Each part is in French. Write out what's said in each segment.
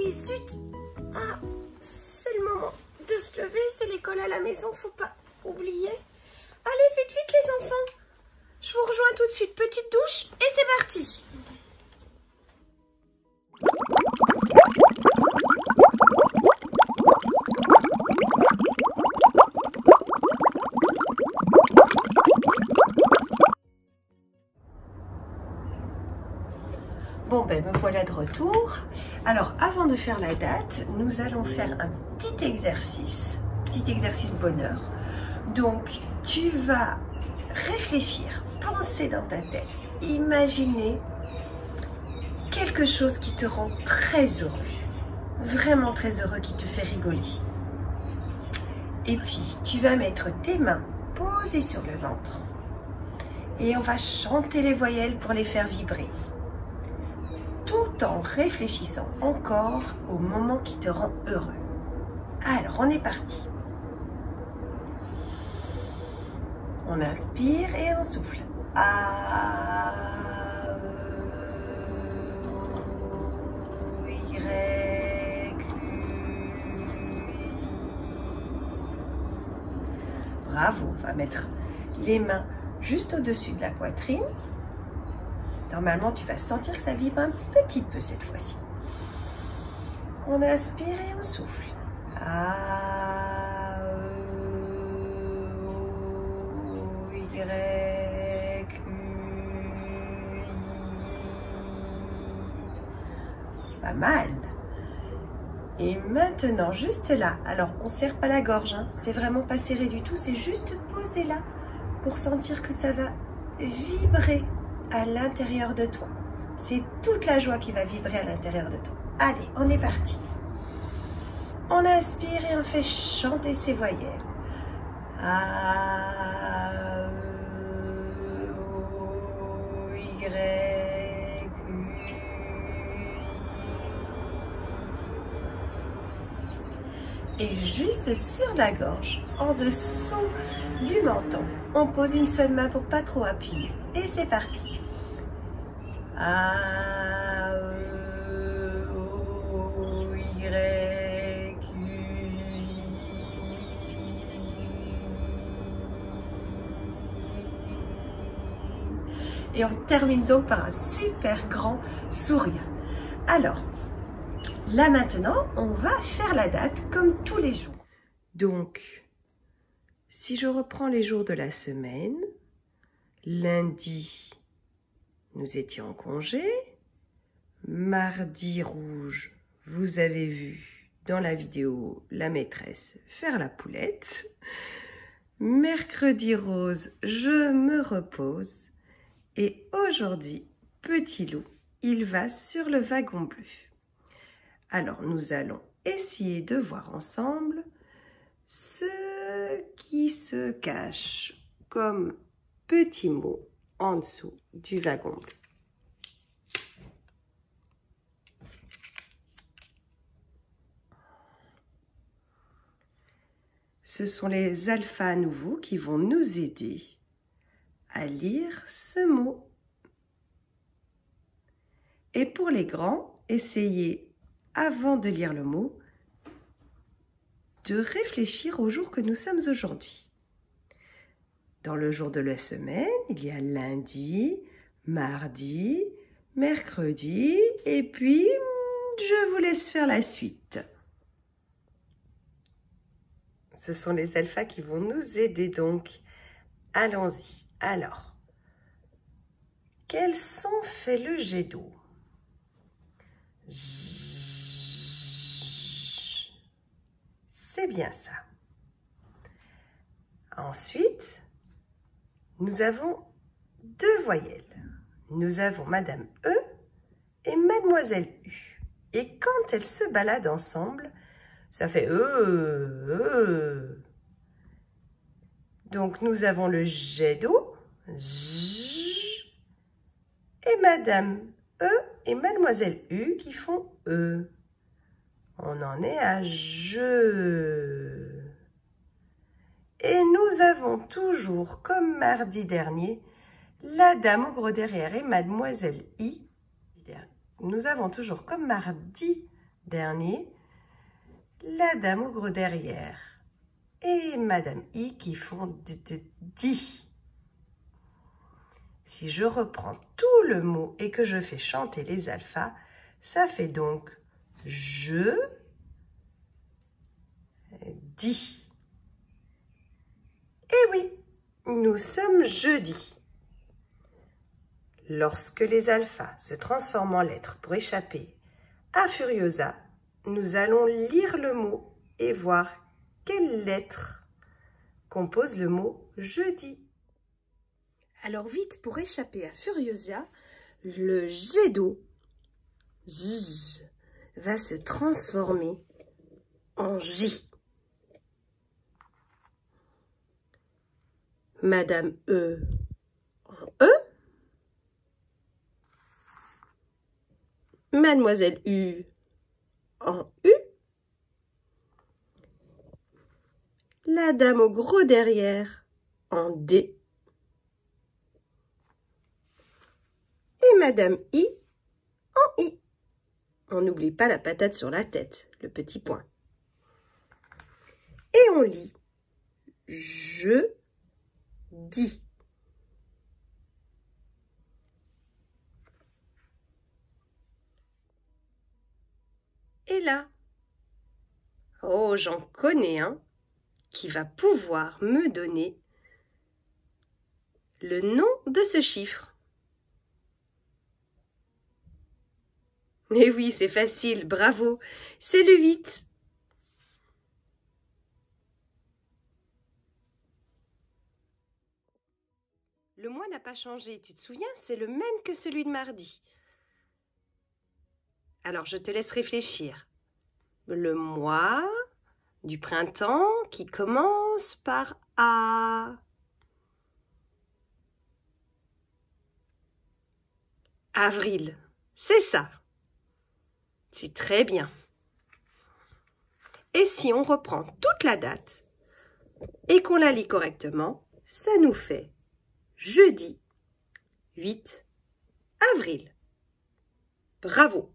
oui, zut. Ah, c'est le moment de se lever, c'est l'école à la maison, faut pas oublier. Allez, vite, vite les enfants. Je vous rejoins tout de suite, petite douche et c'est parti. Bon, ben me voilà de retour. Alors, avant de faire la date, nous allons faire un petit exercice bonheur. Donc, tu vas réfléchir, penser dans ta tête, imaginer quelque chose qui te rend très heureux, vraiment très heureux, qui te fait rigoler. Et puis, tu vas mettre tes mains posées sur le ventre et on va chanter les voyelles pour les faire vibrer, tout en réfléchissant encore au moment qui te rend heureux. Alors, on est parti. On inspire et on souffle. A, E, Y, U. Bravo, on va mettre les mains juste au-dessus de la poitrine. Normalement, tu vas sentir que ça vibre un petit peu cette fois-ci. On inspire et on souffle. A, E, Y, U, I. Pas mal. Et maintenant, juste là, alors on ne serre pas la gorge, hein. C'est vraiment pas serré du tout, c'est juste posé là pour sentir que ça va vibrer à l'intérieur de toi. C'est toute la joie qui va vibrer à l'intérieur de toi. Allez, on est parti. On inspire et on fait chanter ces voyelles. A, E, Y, U, I. Et juste sur la gorge, en dessous du menton, on pose une seule main pour pas trop appuyer. Et c'est parti. A, E, Y, U, I. Et on termine donc par un super grand sourire. Alors, là maintenant, on va faire la date comme tous les jours. Donc, si je reprends les jours de la semaine, lundi, nous étions en congé. Mardi rouge, vous avez vu dans la vidéo la maîtresse faire la poulette. Mercredi rose, je me repose. Et aujourd'hui, petit loup, il va sur le wagon bleu. Alors, nous allons essayer de voir ensemble ce qui se cache comme petit mot en dessous du wagon bleu. Ce sont les alphas à nouveau qui vont nous aider à lire ce mot. Et pour les grands, essayez, avant de lire le mot, de réfléchir au jour que nous sommes aujourd'hui. Dans le jour de la semaine, il y a lundi, mardi, mercredi, et puis je vous laisse faire la suite. Ce sont les alphas qui vont nous aider donc. Allons-y. Alors, quel son fait le jet d'eau? C'est bien ça. Ensuite, nous avons deux voyelles. Nous avons Madame E et Mademoiselle U. Et quand elles se baladent ensemble, ça fait Donc nous avons le jet d'eau et Madame E et Mademoiselle U qui font E. On en est à je. Et nous avons toujours, comme mardi dernier, la dame au gros derrière et Mademoiselle I. Nous avons toujours, comme mardi Dernier, la dame au gros derrière et Madame I qui font di. Si je reprends tout le mot et que je fais chanter les alphas, ça fait donc je dis. Eh oui, nous sommes jeudi. Lorsque les alphas se transforment en lettres pour échapper à Furiosa, nous allons lire le mot et voir quelle lettre compose le mot jeudi. Alors vite, pour échapper à Furiosa, le jet d'eau va se transformer en J. Madame E en E. Mademoiselle U en U. La dame au gros derrière en D. Et Madame I en I. On n'oublie pas la patate sur la tête, le petit point. Et on lit je dis. Et là, oh, j'en connais un qui va pouvoir me donner le nom de ce chiffre. Et oui, c'est facile, bravo, c'est le 8. Le mois n'a pas changé, tu te souviens, c'est le même que celui de mardi. Alors, je te laisse réfléchir. Le mois du printemps qui commence par A. Avril, c'est ça. C'est très bien. Et si on reprend toute la date et qu'on la lit correctement, ça nous fait jeudi 8 avril. Bravo!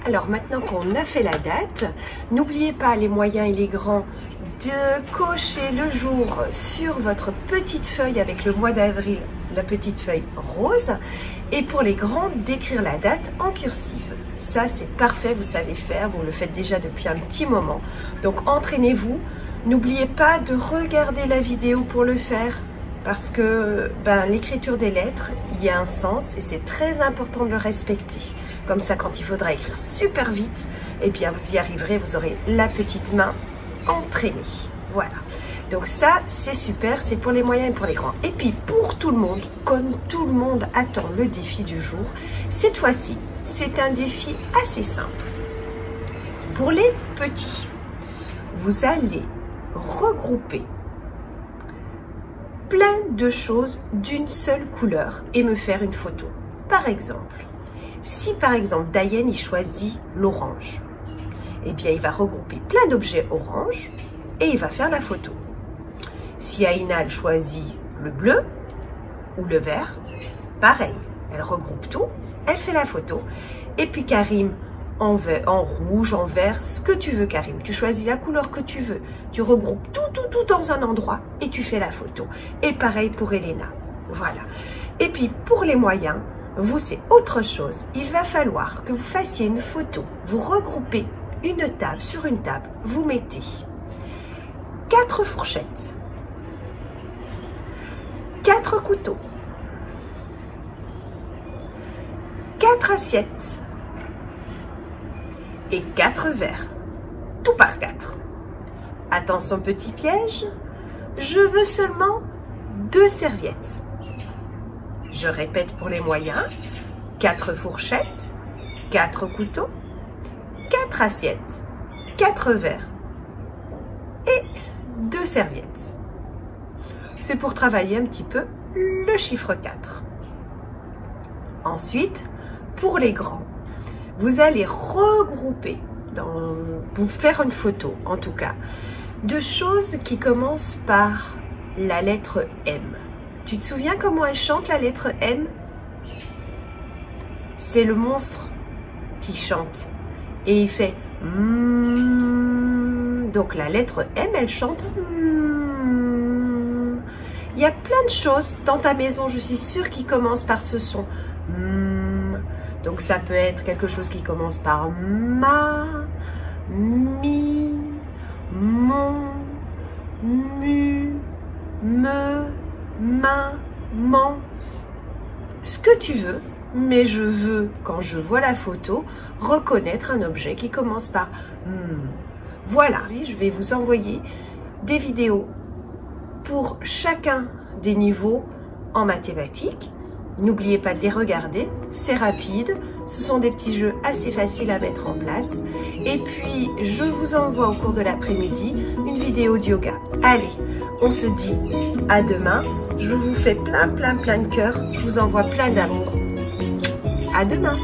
Alors maintenant qu'on a fait la date, n'oubliez pas les moyens et les grands de cocher le jour sur votre petite feuille avec le mois d'avril, la petite feuille rose, et pour les grands d'écrire la date en cursive. Ça c'est parfait, vous savez faire, vous le faites déjà depuis un petit moment. Donc entraînez-vous, n'oubliez pas de regarder la vidéo pour le faire, parce que l'écriture des lettres, il y a un sens et c'est très important de le respecter. Comme ça, quand il faudra écrire super vite, eh bien, vous y arriverez, vous aurez la petite main entraînée. Voilà. Donc ça, c'est super, c'est pour les moyens et pour les grands. Et puis, pour tout le monde, comme tout le monde attend le défi du jour, cette fois-ci, c'est un défi assez simple. Pour les petits, vous allez regrouper plein de choses d'une seule couleur et me faire une photo. Par exemple, si par exemple Diane il choisit l'orange, eh bien il va regrouper plein d'objets orange et il va faire la photo. Si Aïna choisit le bleu ou le vert, pareil, elle regroupe tout, elle fait la photo. Et puis Karim en rouge, en vert, ce que tu veux Karim, tu choisis la couleur que tu veux, tu regroupes tout dans un endroit et tu fais la photo. Et pareil pour Elena, voilà. Et puis pour les moyens, vous, c'est autre chose. Il va falloir que vous fassiez une photo. Vous regroupez une table sur une table. Vous mettez 4 fourchettes, 4 couteaux, 4 assiettes et 4 verres. Tout par 4. Attention, petit piège. Je veux seulement 2 serviettes. Je répète pour les moyens, 4 fourchettes, 4 couteaux, 4 assiettes, 4 verres et 2 serviettes. C'est pour travailler un petit peu le chiffre 4. Ensuite, pour les grands, vous allez regrouper, pour faire une photo en tout cas, de choses qui commencent par la lettre M. Tu te souviens comment elle chante la lettre M? C'est le monstre qui chante. Et il fait donc la lettre M, elle chante. Il y a plein de choses dans ta maison, je suis sûre, qui commencent par ce son. Donc ça peut être quelque chose qui commence par ma, mi, mon, mu, me, ma, man. Ce que tu veux, mais je veux, quand je vois la photo, reconnaître un objet qui commence par Voilà, je vais vous envoyer des vidéos pour chacun des niveaux en mathématiques. N'oubliez pas de les regarder, c'est rapide, ce sont des petits jeux assez faciles à mettre en place. Et puis, je vous envoie au cours de l'après-midi une vidéo de yoga. Allez, on se dit à demain. Je vous fais plein de cœurs. Je vous envoie plein d'amour. À demain.